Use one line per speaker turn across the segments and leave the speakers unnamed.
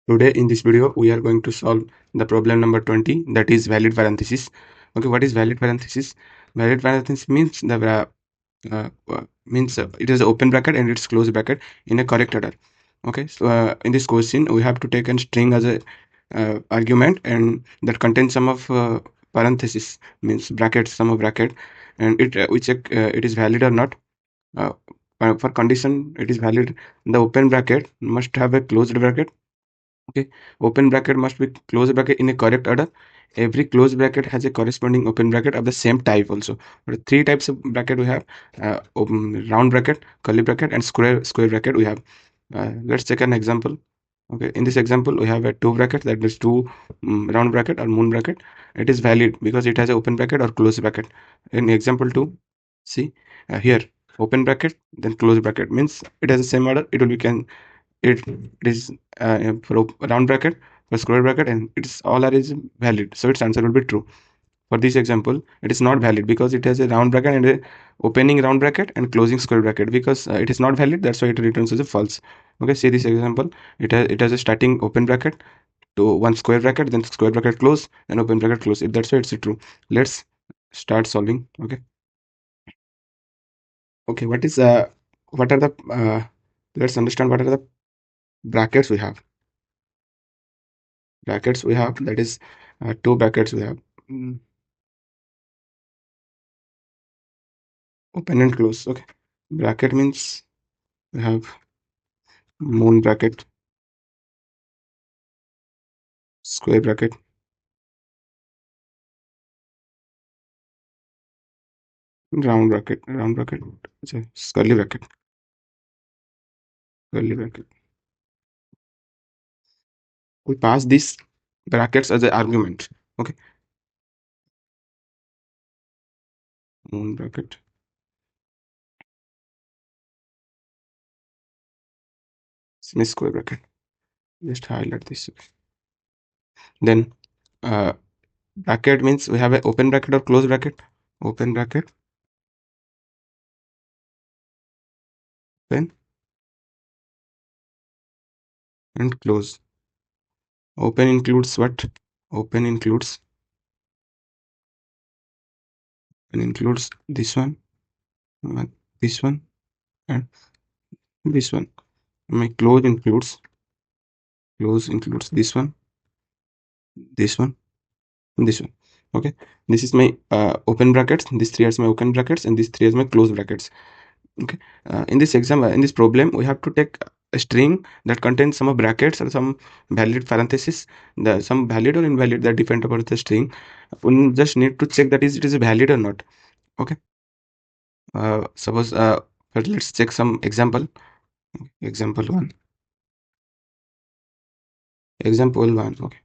Today in this video we are going to solve the problem number 20, that is valid parenthesis. Okay, what is valid parenthesis? Valid parenthesis means it is an open bracket and it's closed bracket in a correct order. Okay, so in this question we have to take a string as a argument, and that contains some of parenthesis, means bracket, some of bracket, and we check it is valid or not. uh, for condition it is valid, the open bracket must have a closed bracket. Okay, open bracket must be closed bracket in a correct order. Every closed bracket has a corresponding open bracket of the same type also. But three types of bracket we have: round bracket, curly bracket, and square bracket we have. Let's take an example. Okay, in this example we have a two bracket, that is two round bracket or moon bracket. It is valid because it has an open bracket or closed bracket. In example 2, see here, open bracket then closed bracket means it has the same order. It will be can it is for round bracket, for square bracket, and it's all are is valid, so its answer will be true. For this example it is not valid because it has a round bracket and a opening round bracket and closing square bracket, because it is not valid, that's why it returns as a false. Okay, see this example, it has a starting open bracket to one square bracket, then square bracket close, then open bracket close. That's why it's true. Let's start solving. Okay, okay, what are the let's understand what are the brackets we have. Brackets we have, that is two brackets we have. Mm, Open and close. Okay, bracket means we have moon bracket, square bracket, round bracket, sorry, curly bracket. We pass these brackets as an argument. Okay, moon bracket, semi square bracket. Just highlight this. Then uh, bracket means we have an open bracket or closed bracket. Open bracket, open and close. Open includes what? Open includes this one, uh, this one, and this one. My close includes this one, and this one. Okay, this is my open brackets. These three are my open brackets, and these three are my closed brackets. Okay, in this exam, in this problem, we have to take a string that contains some of brackets or some valid parenthesis. The some valid or invalid that depend upon the string. We just need to check that it is valid or not. Okay, suppose first let's check some example. Example one. Example one. Okay.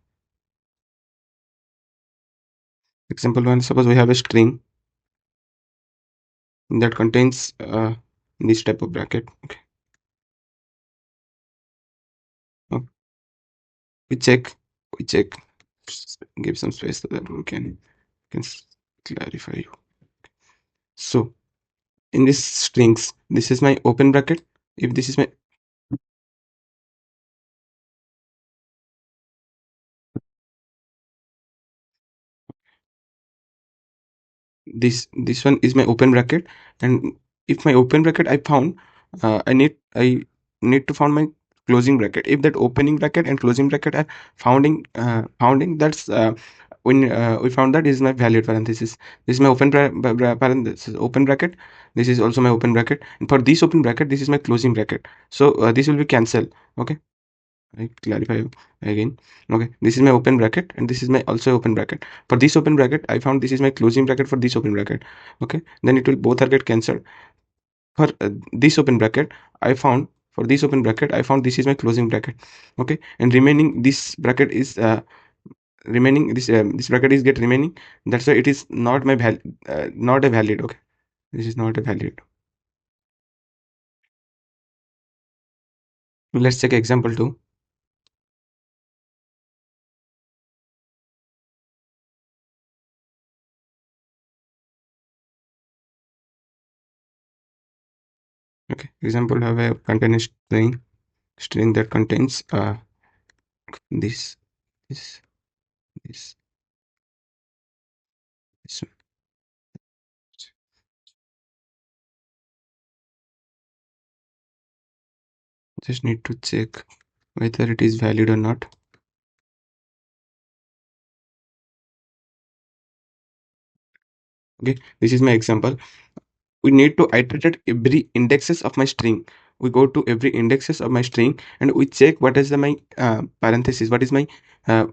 Example one. Suppose we have a string that contains this type of bracket. Okay. Oh, we check. We check. Give some space so that we can clarify you. So in this strings, this is my open bracket. If this is my this one is my open bracket, and if my open bracket I found, I need to find my closing bracket. If that opening bracket and closing bracket are founding, that's when we found that is my valid parenthesis. This is my parenthesis, open bracket. This is also my open bracket, and for this open bracket this is my closing bracket, so this will be cancelled. Okay, I clarify again. Okay, this is my open bracket and this is my also open bracket. For this open bracket, I found this is my closing bracket for this open bracket. Okay, then it will both are get cancelled. For this open bracket, I found for this open bracket, I found this is my closing bracket. Okay, and remaining this bracket is remaining this bracket is get remaining. That's why it is not my not a valid. Okay, this is not a valid. Let's check example 2. Okay, example have a contain string that contains this, this, this, this one. Just need to check whether it is valid or not. Okay, this is my example. We need to iterate every indexes of my string. We go to every indexes of my string and we check what is the my parenthesis, what is my uh,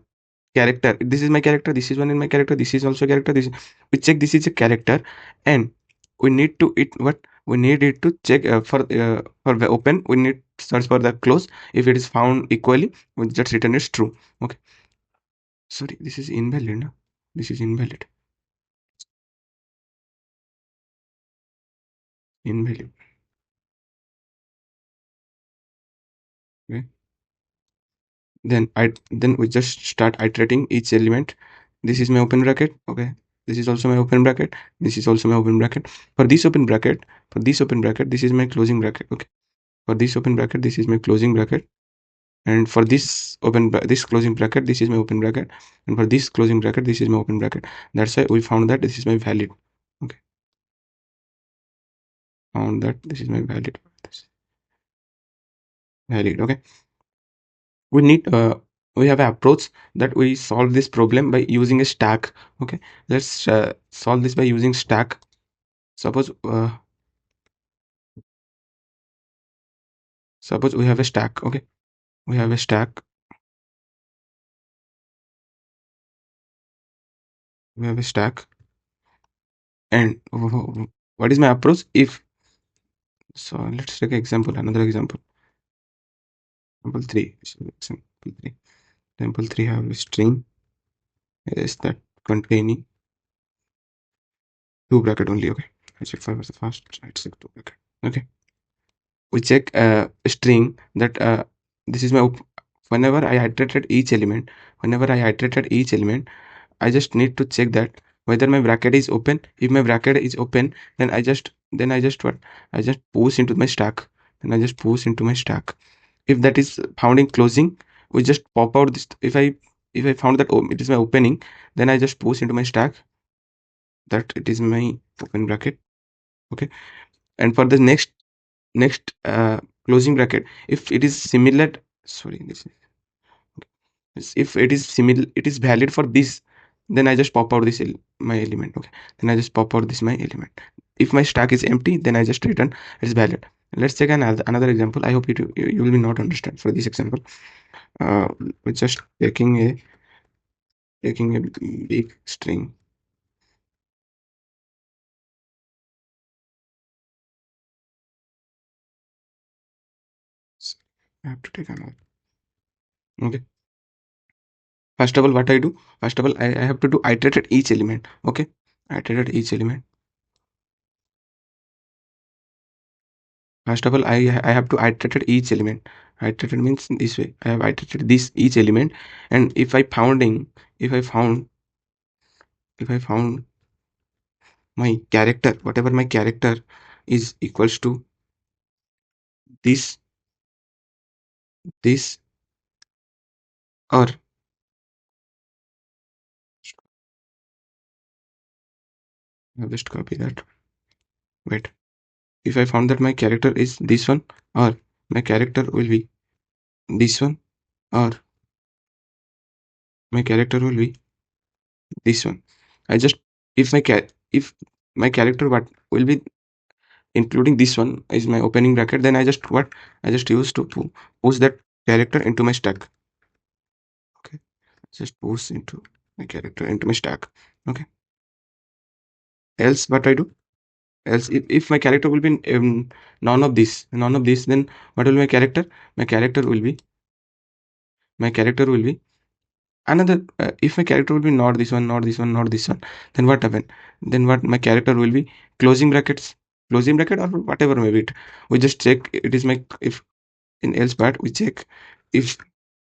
character. This is my character, this is one in my character, this is also character, this we check this is a character, and we need to it what we need it to check for the open, we need to search for the close. If it is found equally, we just return is true. Okay, sorry, this is invalid, no? This is invalid. Invalid. Okay, then we just start iterating each element. This is my open bracket. Okay, this is also my open bracket, this is also my open bracket. For this open bracket, for this open bracket, this is my closing bracket. Okay, for this open bracket, this is my closing bracket, and for this this closing bracket, this is my open bracket, and for this closing bracket, this is my open bracket. That's why we found that this is my valid. Okay, found that this is my valid. This is valid. Okay, we need we have an approach that we solve this problem by using a stack. Okay, let's solve this by using stack. Suppose we have a stack. Okay, we have a stack, we have a stack, and what is my approach? If so, let's take an example, another example. Example 3. Example 3. Example 3 have a string is that containing two bracket only. Okay, I check 5 was the first, I check two bracket. Okay, we check a string that this is my whenever I iterated each element, whenever I iterated each element, I just need to check that whether my bracket is open. If my bracket is open, then I just what I just push into my stack. Then I just push into my stack. If that is found in closing, we just pop out this. If I found that it is my opening, then I just push into my stack that it is my open bracket. Okay, and for the next closing bracket, if it is similar, sorry, this if it is similar, it is valid for this, then I just pop out this my element. Okay, then I just pop out this my element. If my stack is empty, then I just return it's valid. Let's take another example. I hope you will be not understand for this example. We're just taking a big string. So I have to take another. Okay, first of all, what I do, first of all, I have to do iterate each element. Okay, iterate each element. First of all, I have to iterate each element. Iterated means this way. I have iterated this each element, and if I found if I found my character, whatever my character is equals to this this or I'll just copy that. Wait. If I found that my character is this one, or my character will be this one, or my character will be this one. I just if my character what will be including this one is my opening bracket, then I just use to push that character into my stack. Okay, just push into my character into my stack. Okay, else what I do, else if my character will be in, none of this, then what will my character, my character will be my character will be another if my character will be not this one, not this one, not this one, then what happen, then what my character will be closing brackets, closing bracket or whatever maybe it, we just check it is my, if in else part we check if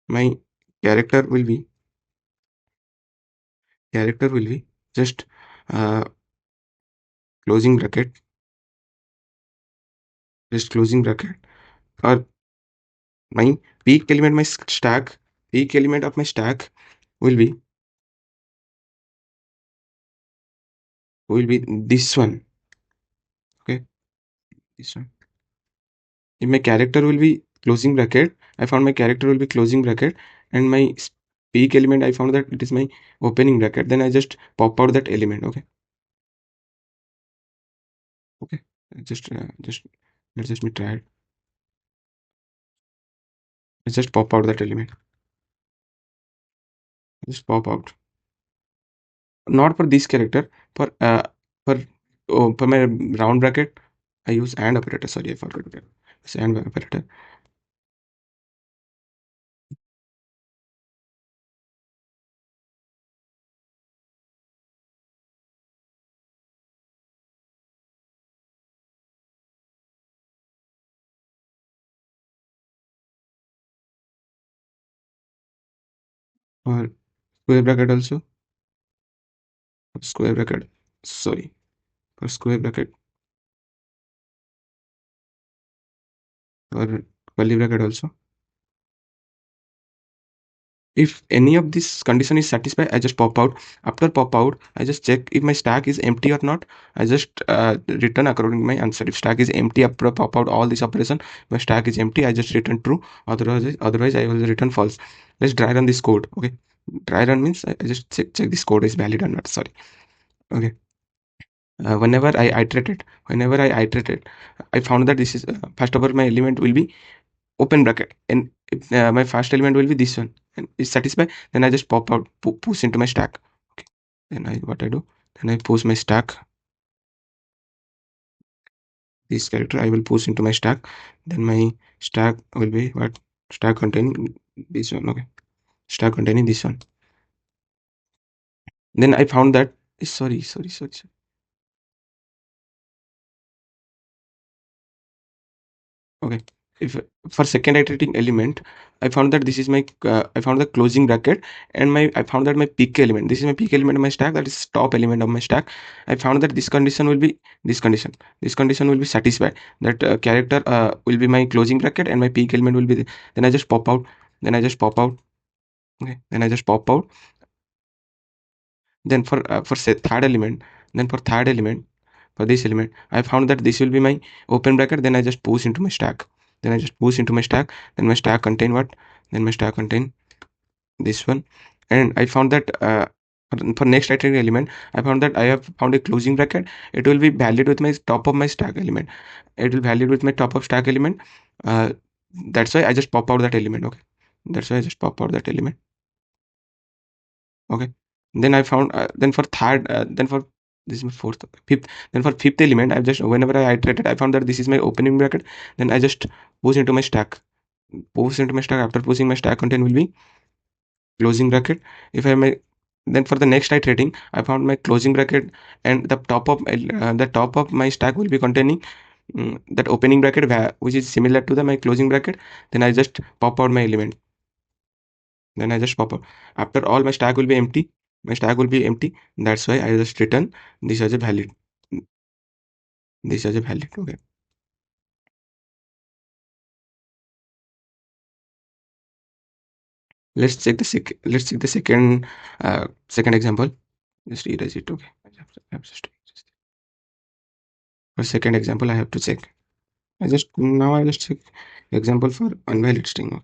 my character will be just uh, closing bracket, just closing bracket, or my peak element my stack, peak element of my stack will be this one. Okay, this one. If my character will be closing bracket, I found my character will be closing bracket, and my peak element I found that it is my opening bracket. Then I just pop out that element. Okay, okay. Just let's just me try it. Let's just pop out that element. Just pop out. Not for this character. For for my round bracket, I use AND operator. Sorry, I forgot that. It's AND operator. For square bracket also. For square bracket. Sorry. For square bracket. For curly bracket also. If any of this condition is satisfied, I just pop out. After pop out, I just check if my stack is empty or not. I just return according to my answer. If stack is empty after pop out all this operation, my stack is empty, I just return true. Otherwise I will return false. Let's dry run this code. Okay, dry run means I just check this code is valid or not. Sorry. Okay. Whenever I iterated, I found that this is first of all my element will be open bracket, and if, my first element will be this one, and is satisfied, then I just pop out, push into my stack. Okay, then I what I do, then I push my stack. This character I will push into my stack. Then my stack will be what, stack containing this one. Okay, stack containing this one. Then I found that, sorry. Okay. If for second iterating element, I found that this is my I found the closing bracket, and my I found that my peak element. This is my peak element of my stack. That is top element of my stack. I found that this condition will be this condition. This condition will be satisfied. That character will be my closing bracket, and my peak element will be. Then I just pop out. Then I just pop out. Okay. Then I just pop out. Then for say third element. Then for third element. For this element, I found that this will be my open bracket. Then I just push into my stack. Then I just push into my stack. Then my stack contain what? Then my stack contain this one. And I found that for next iterating element, I found that I have found a closing bracket. It will be valid with my top of my stack element. It will valid with my top of stack element. Uh, that's why I just pop out that element. Okay, that's why I just pop out that element. Okay. Then I found then for third then for this is my fourth, fifth. Then for fifth element, I just whenever I iterated, I found that this is my opening bracket. Then I just push into my stack. Push into my stack. After pushing, my stack content will be closing bracket. If I may, then for the next iterating, I found my closing bracket, and the top of my stack will be containing that opening bracket which is similar to the my closing bracket. Then I just pop out my element. Then I just pop up. After all my stack will be empty. My stack will be empty. That's why I just return this as a valid. This as a valid. Okay. Let's check the second example. Just erase it. Okay. For second example, I have to check. I just check example for unvalid string.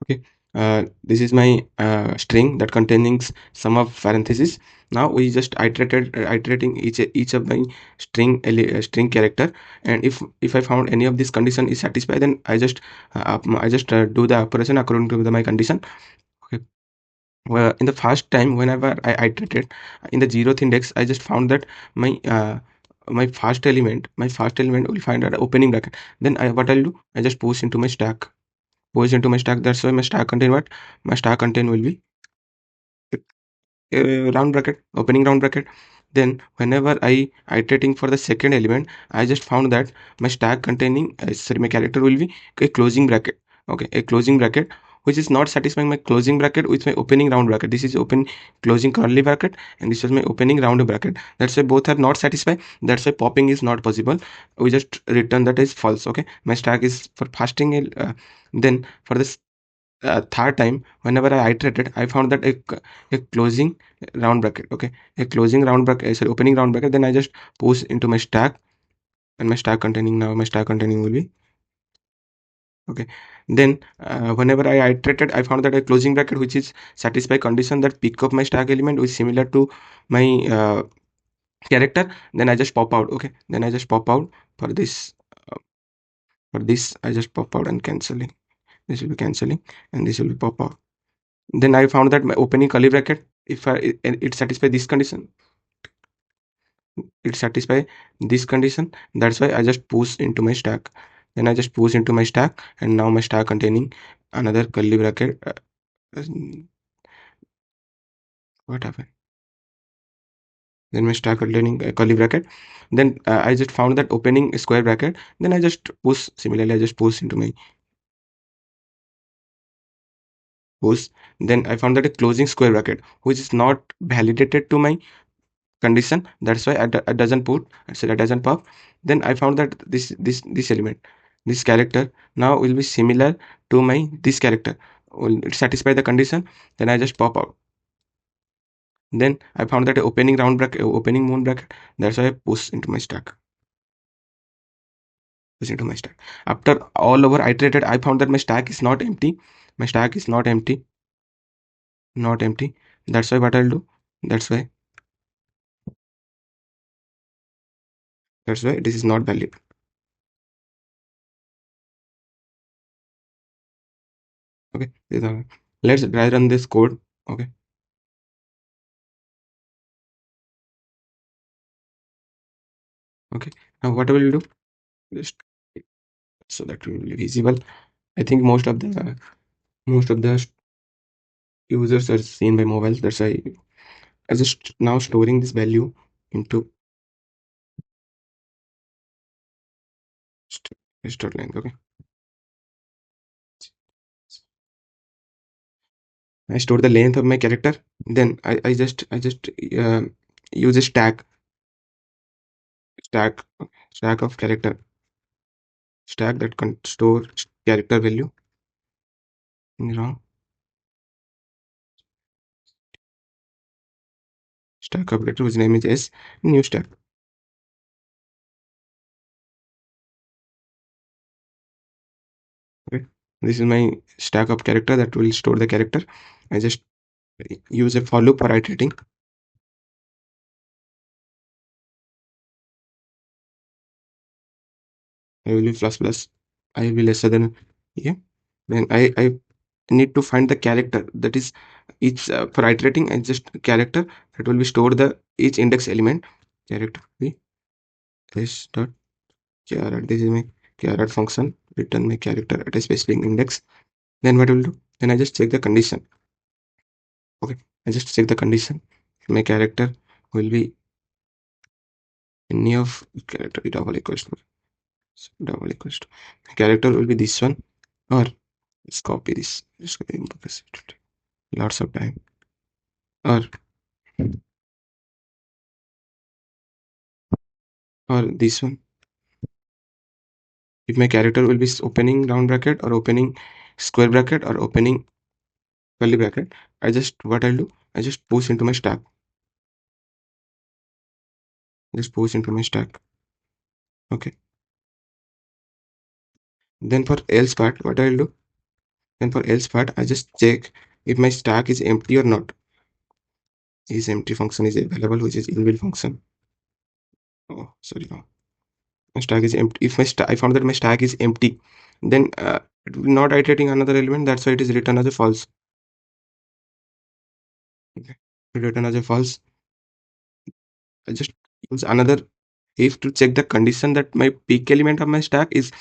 Okay. This is my string that containing some of parentheses. Now we just iterating each of my string character, and if I found any of this condition is satisfied, then I just do the operation according to my condition. Okay. Well, in the first time, whenever I iterated in the zeroth index, I just found that my my first element will find an opening bracket. Then what I'll do, I just push into my stack. Push into my stack. That's why my stack contain what? My stack contain will be round bracket, opening round bracket. Then whenever I iterating for the second element, I just found that my stack containing sorry, my character will be a closing bracket. Okay, a closing bracket which is not satisfying my closing bracket with my opening round bracket. This is open closing curly bracket, and this is my opening round bracket. That's why both are not satisfied. That's why popping is not possible. We just return that as false. Okay, my stack is for fasting. Then for this third time, whenever I iterated, I found that a closing round bracket. Okay, a closing round bracket, sorry, opening round bracket. Then I just push into my stack, and my stack containing, now my stack containing will be okay. Then whenever I iterated, I found that a closing bracket which is satisfy condition that pick up my stack element is similar to my character. Then I just pop out. Okay, then I just pop out for this. For this, I just pop out and canceling. This will be canceling, and this will be pop out. Then I found that my opening curly bracket, if it satisfy this condition, it satisfy this condition. That's why I just push into my stack. Then I just push into my stack, and now my stack containing another curly bracket. Uh, what happened? Then my stack containing a curly bracket. Then I just found that opening a square bracket. Then I just push. Similarly, I just push into my push. Then I found that a closing square bracket, which is not validated to my condition. That's why I doesn't put, so that doesn't pop. Then I found that this element, this character now will be similar to my this character, will it satisfy the condition. Then I just pop out. Then I found that a opening round bracket, opening moon bracket. That's why I push into my stack. After all over iterated, I found that my stack is not empty. My stack is not empty. That's why what I'll do, that's why this is not valid. Okay, let's try run this code. Okay. Okay, now what I will do, just so that will be visible. I think most of the users are seen by mobiles. That's why I just now storing this value into length. Okay, I store the length of my character. Then I just use a stack of character, stack that can store character value in wrong stack of character whose name is s, new stack. Okay, this is my stack of character that will store the character. I just use a for loop for iterating. I will be plus plus. I will be lesser than, yeah. Then I need to find the character that is each for iterating, and just character that will be store the each index element. Character be this dot char. This is my char function. Return my character at a specific index. Then what I will do? Then I just check the condition. Okay, I just check the condition. My character will be any of character double equals to character will be this one, or let's copy this. Just copy because it will take lots of time. Or this one. If my character will be opening round bracket or opening square bracket or opening curly bracket, I just what I'll do, I just push into my stack. Just push into my stack. Okay. Then for else part, what I'll do? Then for else part, I just check if my stack is empty or not. Is empty function is available, which is inbuilt function. Oh, sorry. No. My stack is empty. If I found that my stack is empty, then it will not iterating another element. That's why it is written as a false. Okay. Written as a false. I just use another if to check the condition that my peak element of my stack is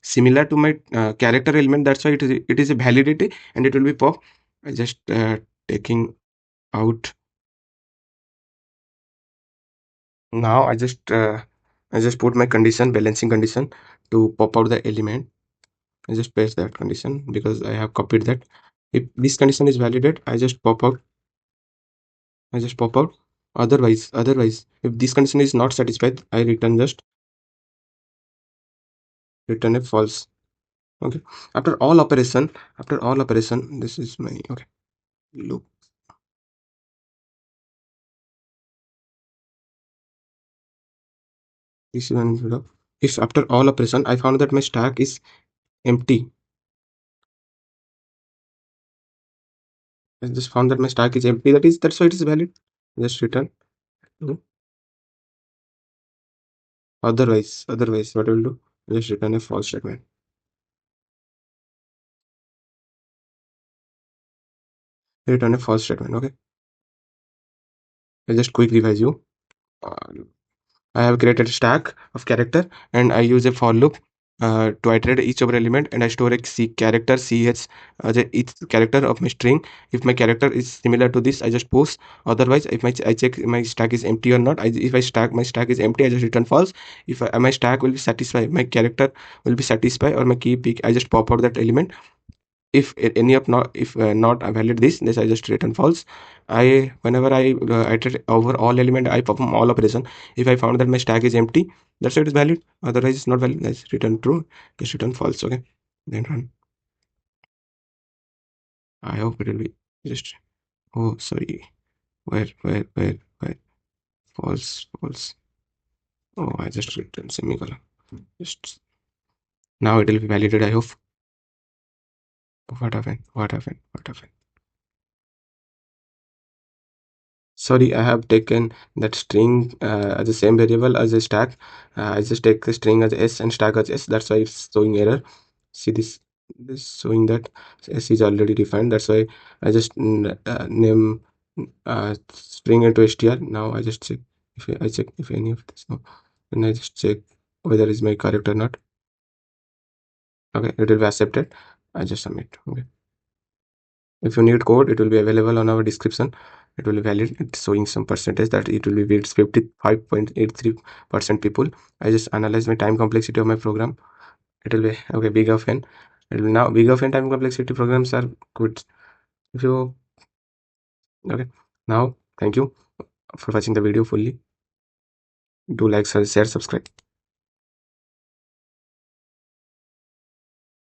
similar to my character element. That's why it is a validity, and it will be pop. I just taking out Now I just put my condition, balancing condition, to pop out the element. I just paste that condition because I have copied that. If this condition is validated, I just pop out. Otherwise, if this condition is not satisfied, I return a false. Okay. After all operation, this is my okay loop. This is one loop. If after all operation I found that my stack is empty, I just found that my stack is empty. That's why it is valid. Just return. Mhm. Otherwise, what I will do? Just return a false statement. Return a false statement. Okay. I just quick revise you. Uh, I have created a stack of character and I use a for loop to iterate each of the element, and I store a c character ch as each character of my string. If my character is similar to this, I just post. Otherwise, if I check my stack is empty or not. If my stack is empty, I just return false. If my stack will be satisfied, my character will be satisfied, or my key pick, I just pop out that element. If any of not if not valid this I just return false. I Whenever I iterate over all element, I perform all operation. If I found that my stack is empty, that's why it is valid. Otherwise it's not valid. Let's return true, just return false. Okay, then run. I hope it will be just, oh sorry, where false. Oh, I just returned semicolon. Just now it will be validated, I hope. What happened? Sorry, I have taken that string as the same variable as a stack. I just take the string as s and stack as s. That's why it's showing error. See this showing that s is already defined. That's why I just name string into str. Now I just check if I check if any of this. No, and I just check whether is my correct or not. Okay, it will be accepted. I just submit. Okay. If you need code, it will be available on our description. It will be valid. It's showing some percentage that it will be with 55.83% people. I just analyze my time complexity of my program. It will be okay. Big of n. It will now big of n time complexity programs are good. If you okay now, thank you for watching the video fully. Do like, share, subscribe.